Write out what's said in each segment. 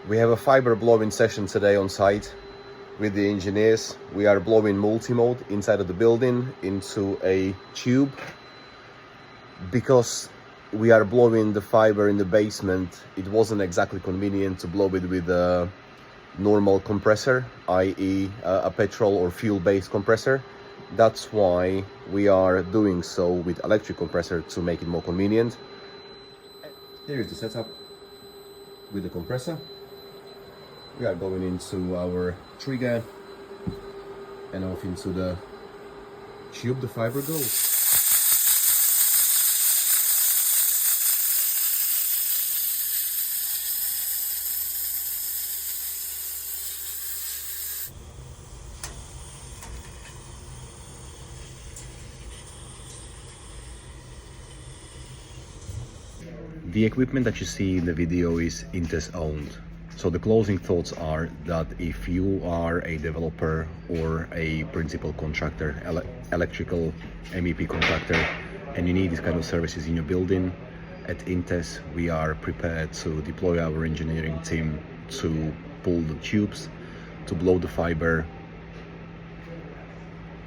We have a fiber blowing session today on site with the engineers. We are blowing multi-mode inside of the building into a tube. Because we are blowing the fiber in the basement, it wasn't exactly convenient to blow it with a normal compressor, i.e. a petrol or fuel-based compressor. That's why we are doing so with electric compressor to make it more convenient. Here is the setup with the compressor. We are going into our trigger and off into the tube the fiber goes. The equipment that you see in the video is Intes owned. So the closing thoughts are that if you are a developer or a principal contractor, electrical MEP contractor, and you need these kind of services in your building, at Intes we are prepared to deploy our engineering team to pull the tubes, to blow the fiber,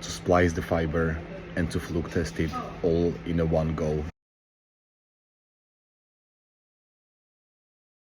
to splice the fiber, and to fluke test it all in a one go.